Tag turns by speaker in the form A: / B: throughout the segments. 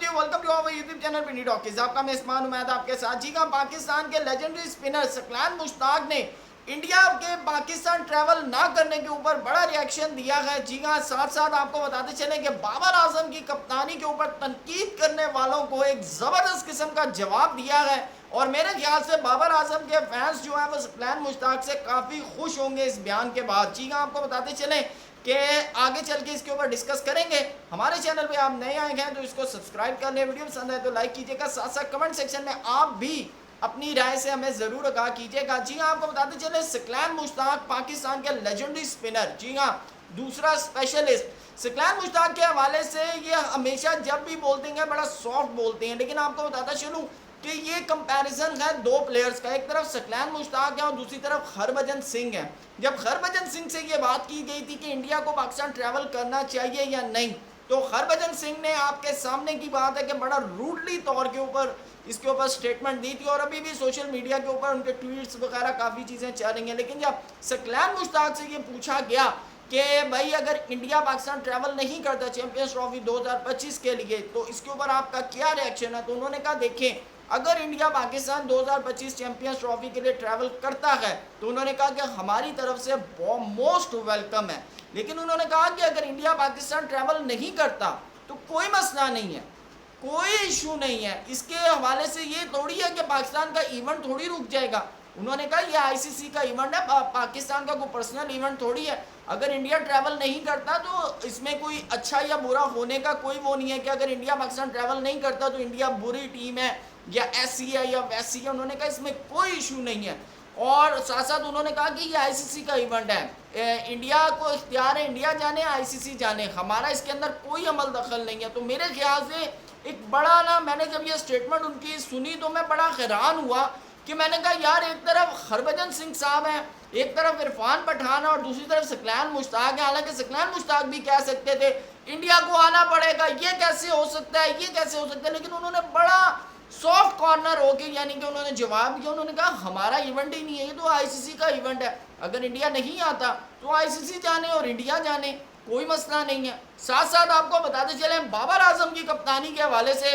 A: Welcome to our YouTube channel Pini talkies. आपका मेजबान उमैद आपके साथ। जी हाँ, पाकिस्तान के लेजेंडरी स्पिनर सकलान मुश्ताक ने इंडिया के पाकिस्तान ट्रैवल ना करने के ऊपर बड़ा रिएक्शन दिया है। जी हाँ, साथ साथ आपको बताते चलें कि बाबर आजम की कप्तानी के ऊपर तनकीद करने वालों को एक ज़बरदस्त किस्म का जवाब दिया है। और मेरे ख्याल से बाबर आजम के फैंस जो है वो सकलान मुश्ताक से काफ़ी खुश होंगे इस बयान के बाद। जी हाँ, आपको बताते चलें कि आगे चल के इसके ऊपर डिस्कस करेंगे। हमारे चैनल पे आप नए आए हैं तो इसको सब्सक्राइब कर लें, वीडियो पसंद है तो लाइक कीजिएगा, साथ साथ कमेंट सेक्शन में आप भी अपनी राय से हमें ज़रूर आगाह कीजिएगा। जी हाँ, आपको बताते चले सकलान मुश्ताक पाकिस्तान के लेजेंडरी स्पिनर, जी हाँ दूसरा स्पेशलिस्ट। सकलान मुश्ताक के हवाले से ये हमेशा जब भी बोलते हैं बड़ा सॉफ्ट बोलते हैं, लेकिन आपको बताता चलूँ कि ये कंपैरिजन है दो प्लेयर्स का। एक तरफ सकलान मुश्ताक है और दूसरी तरफ हरभजन सिंह है। जब हरभजन सिंह से ये बात की गई थी कि इंडिया को पाकिस्तान ट्रैवल करना चाहिए या नहीं, तो हरभजन सिंह ने आपके सामने की बात है कि बड़ा रूडली तौर के ऊपर इसके ऊपर स्टेटमेंट दी थी और अभी भी सोशल मीडिया के ऊपर उनके ट्वीट्स वगैरह काफ़ी चीज़ें चल रही हैं। लेकिन जब सकलान मुश्ताक से ये पूछा गया कि भाई अगर इंडिया पाकिस्तान ट्रैवल नहीं करता चैंपियंस ट्रॉफी 2025 के लिए तो इसके ऊपर आपका क्या रिएक्शन है, तो उन्होंने कहा देखें अगर इंडिया पाकिस्तान 2025 चैंपियंस ट्रॉफी के लिए ट्रैवल करता है तो उन्होंने कहा कि हमारी तरफ से मोस्ट वेलकम है। लेकिन उन्होंने कहा कि अगर इंडिया पाकिस्तान ट्रैवल नहीं करता तो कोई मसला नहीं है, कोई इशू नहीं है। इसके हवाले से ये थोड़ी है कि पाकिस्तान का इवेंट थोड़ी रुक जाएगा। उन्होंने कहा ये आईसीसी का इवेंट है, पाकिस्तान का कोई पर्सनल इवेंट थोड़ी है। अगर इंडिया ट्रैवल नहीं करता तो इसमें कोई अच्छा या बुरा होने का कोई वो नहीं है कि अगर इंडिया पाकिस्तान ट्रैवल नहीं करता तो इंडिया बुरी टीम है या ऐसी है या वैसी है। उन्होंने कहा इसमें कोई इशू नहीं है। और साथ साथ उन्होंने कहा कि ये आईसीसी का इवेंट है, इंडिया को इख्तियार है इंडिया जाने आईसीसी जाने, हमारा इसके अंदर कोई अमल दखल नहीं है। तो मेरे ख्याल से एक बड़ा ना, मैंने जब ये स्टेटमेंट उनकी सुनी तो मैं बड़ा हैरान हुआ कि मैंने कहा यार एक तरफ हरभजन सिंह साहब हैं, एक तरफ इरफान पठान है और दूसरी तरफ सकलान मुश्ताक है। हालांकि सकलान मुश्ताक भी कह सकते थे इंडिया को आना पड़ेगा, ये कैसे हो सकता है, ये कैसे हो सकता है, लेकिन उन्होंने बड़ा सॉफ्ट कॉर्नर होके यानी कि उन्होंने जवाब दिया। उन्होंने कहा हमारा इवेंट ही नहीं है, ये तो आईसीसी का इवेंट है, अगर इंडिया नहीं आता तो आईसीसी जाने और इंडिया जाने, कोई मसला नहीं है। साथ साथ आपको बताते चले बाबर आजम की कप्तानी के हवाले से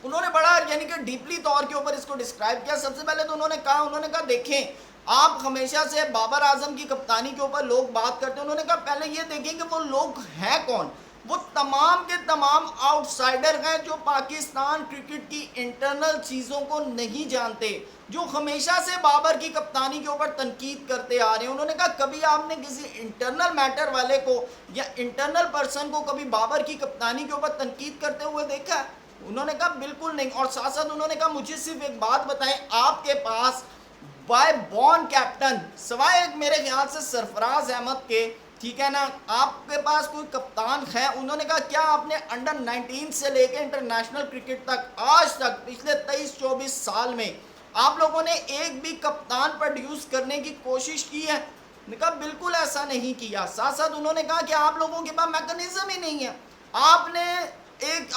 A: उन्होंने बड़ा यानी कि डीपली तौर के ऊपर इसको डिस्क्राइब किया। सबसे पहले तो उन्होंने कहा देखें आप हमेशा से बाबर आजम की कप्तानी के ऊपर लोग बात करते हैं, उन्होंने कहा पहले ये देखें कि वो लोग हैं कौन। वो तमाम के तमाम आउटसाइडर हैं जो पाकिस्तान क्रिकेट की इंटरनल चीज़ों को नहीं जानते, जो हमेशा से बाबर की कप्तानी के ऊपर तनकीद करते आ रहे हैं। उन्होंने कहा कभी आपने किसी इंटरनल मैटर वाले को या इंटरनल पर्सन को कभी बाबर की कप्तानी के ऊपर तनकीद करते हुए देखा है? उन्होंने कहा बिल्कुल नहीं। और साथ साथ उन्होंने कहा मुझे सिर्फ एक बात बताएं, आपके पास बाय बॉर्न कैप्टन सवाए एक मेरे ख्याल से सरफराज अहमद के, ठीक है ना, आपके पास कोई कप्तान है? उन्होंने कहा क्या आपने अंडर 19 से लेकर इंटरनेशनल क्रिकेट तक आज तक पिछले 23-24 साल में आप लोगों ने एक भी कप्तान प्रोड्यूस करने की कोशिश की है? उन्होंने कहा बिल्कुल ऐसा नहीं किया। साथ साथ उन्होंने कहा कि आप लोगों के पास मैकेनिज्म ही नहीं है। आपने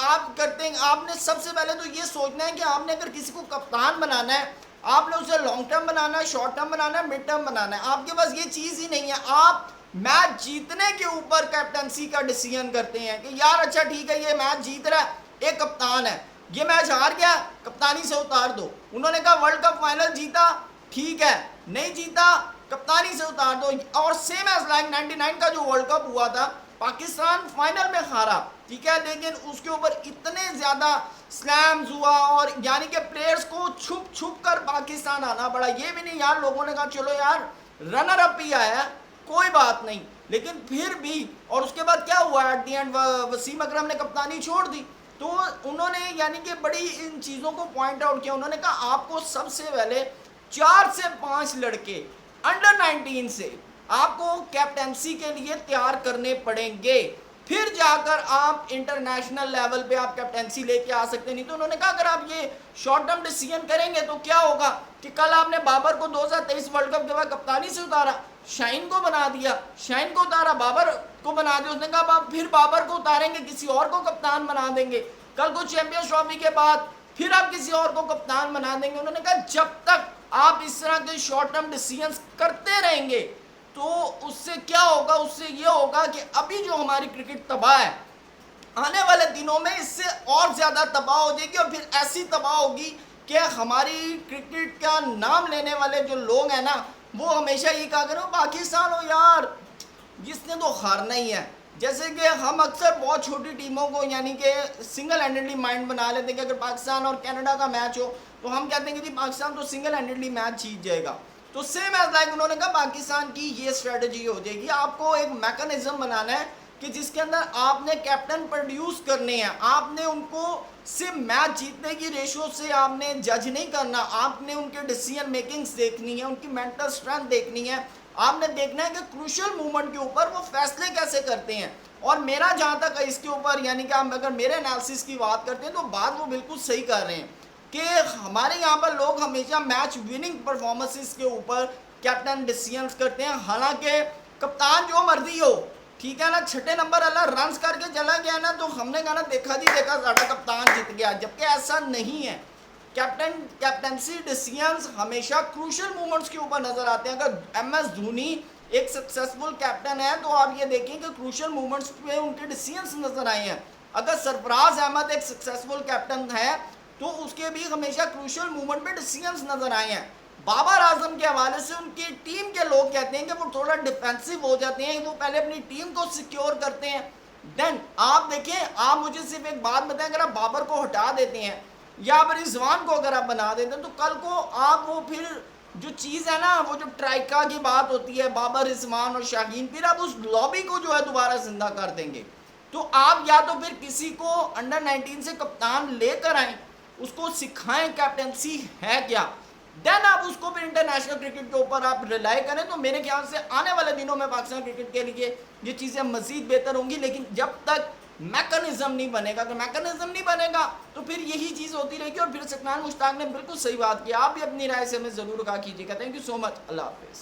A: आप करते हैं, आपने सबसे पहले तो ये सोचना है कि आपने अगर किसी को कप्तान बनाना है आपने उसे लॉन्ग टर्म बनाना है, शॉर्ट टर्म बनाना है, मिड टर्म बनाना है। आपके पास ये चीज़ ही नहीं है। आप मैच जीतने के ऊपर कैप्टनसी का डिसीजन करते हैं कि यार अच्छा ठीक है ये मैच जीत रहा है, एक कप्तान है, ये मैच हार गया कप्तानी से उतार दो। उन्होंने कहा वर्ल्ड कप फाइनल जीता ठीक है, नहीं जीता कप्तानी से उतार दो। और सेम एज लाइक 99 का जो वर्ल्ड कप हुआ था पाकिस्तान फाइनल में हारा, ठीक है, लेकिन उसके ऊपर इतने ज़्यादा स्लैम्स हुआ और यानी कि प्लेयर्स को छुप छुप कर पाकिस्तान आना पड़ा। ये भी नहीं यार लोगों ने कहा चलो यार रनर अप ही आया कोई बात नहीं, लेकिन फिर भी और उसके बाद क्या हुआ एट दी एंड वसीम अकरम ने कप्तानी छोड़ दी। तो उन्होंने यानी कि बड़ी इन चीज़ों को पॉइंट आउट किया। उन्होंने कहा आपको सबसे पहले 4 से 5 लड़के अंडर 19 से आपको कैप्टेंसी के लिए तैयार करने पड़ेंगे, फिर जाकर आप इंटरनेशनल लेवल पे आप कैप्टेंसी लेके आ सकते। नहीं तो उन्होंने कहा अगर आप ये शॉर्ट टर्म डिसीजन करेंगे तो क्या होगा कि कल आपने बाबर को 2023 वर्ल्ड कप के बाद कप्तानी से उतारा, शाइन को बना दिया, शाइन को उतारा, बाबर को बना दिया। उसने कहा फिर बाबर को उतारेंगे किसी और को कप्तान बना देंगे, कल को चैंपियंस ट्रॉफी के बाद फिर आप किसी और को कप्तान बना देंगे। उन्होंने कहा जब तक आप इस तरह के शॉर्ट टर्म डिसीजन करते रहेंगे तो उससे क्या होगा, उससे ये होगा कि अभी जो हमारी क्रिकेट तबाह है आने वाले दिनों में इससे और ज़्यादा तबाह हो जाएगी और फिर ऐसी तबाह होगी कि हमारी क्रिकेट का नाम लेने वाले जो लोग हैं ना, वो हमेशा ये कहा करो पाकिस्तान हो यार, जिसने तो हारना ही है। जैसे कि हम अक्सर बहुत छोटी टीमों को यानी कि सिंगल हैंडेडली माइंड बना लेते हैं कि अगर पाकिस्तान और कनाडा का मैच हो तो हम कहते हैं कि जी पाकिस्तान तो सिंगल हैंडेडली मैच जीत जाएगा। तो सेम एज लाइक उन्होंने कहा पाकिस्तान की ये स्ट्रेटजी हो जाएगी, आपको एक मैकेनिज्म बनाना है कि जिसके अंदर आपने कैप्टन प्रोड्यूस करने हैं, आपने उनको सिर्फ मैच जीतने की रेशो से आपने जज नहीं करना, आपने उनके डिसीजन मेकिंग्स देखनी है, उनकी मेंटल स्ट्रेंथ देखनी है, आपने देखना है कि क्रूशियल मूवमेंट के ऊपर वो फैसले कैसे करते हैं। और मेरा जहाँ तक इसके ऊपर यानी कि हम अगर मेरे एनालिसिस की बात करते हैं तो बात वो बिल्कुल सही कर रहे हैं कि हमारे यहाँ पर लोग हमेशा मैच विनिंग परफॉर्मेंसेस के ऊपर कैप्टन डिसीजंस करते हैं। हालांकि कप्तान जो मर्जी हो, ठीक है ना, छठे नंबर अल्लाह रन्स करके चला गया ना तो हमने कहा ना देखा जी देखा साड़ा कप्तान जीत गया, जबकि ऐसा नहीं है। कैप्टनसी डिसीजंस हमेशा क्रूशियल मोमेंट्स के ऊपर नजर आते हैं। अगर MS धोनी एक सक्सेसफुल कैप्टन है तो आप ये देखें कि क्रूशियल मोमेंट्स पे उनके डिसीजंस नजर आए हैं। अगर सरफराज अहमद एक सक्सेसफुल कैप्टन है तो उसके भी हमेशा क्रूशियल मूवमेंट पे डिसीजंस नजर आए हैं। बाबर आजम के हवाले से उनकी टीम के लोग कहते हैं कि वो थोड़ा डिफेंसिव हो जाते हैं, वो पहले अपनी टीम को सिक्योर करते हैं। देन आप देखें, आप मुझे सिर्फ एक बात बताएं, अगर आप बाबर को हटा देते हैं या फिर रिजवान को अगर आप बना देते हैं तो कल को आप वो फिर जो चीज़ है ना, वो जो ट्राइका की बात होती है बाबर, रिजवान और शाहीन, फिर आप उस लॉबी को जो है दोबारा जिंदा कर देंगे। तो आप या तो फिर किसी को अंडर 19 से कप्तान लेकर आएँ, उसको सिखाएं कैप्टनसी है क्या, देन आप उसको फिर इंटरनेशनल क्रिकेट के ऊपर आप रिलाई करें। तो मेरे ख्याल से आने वाले दिनों में पाकिस्तान क्रिकेट के लिए ये चीज़ें मज़ीद बेहतर होंगी। लेकिन जब तक मैकेनिज्म नहीं बनेगा, अगर मैकेनिज्म नहीं बनेगा तो फिर यही चीज़ होती रहेगी। और फिर सकलान मुश्ताक ने बिल्कुल सही बात की, आप भी अपनी राय से हमें ज़रूर कहा कीजिएगा। थैंक यू सो मच, अल्लाह हाफिज़।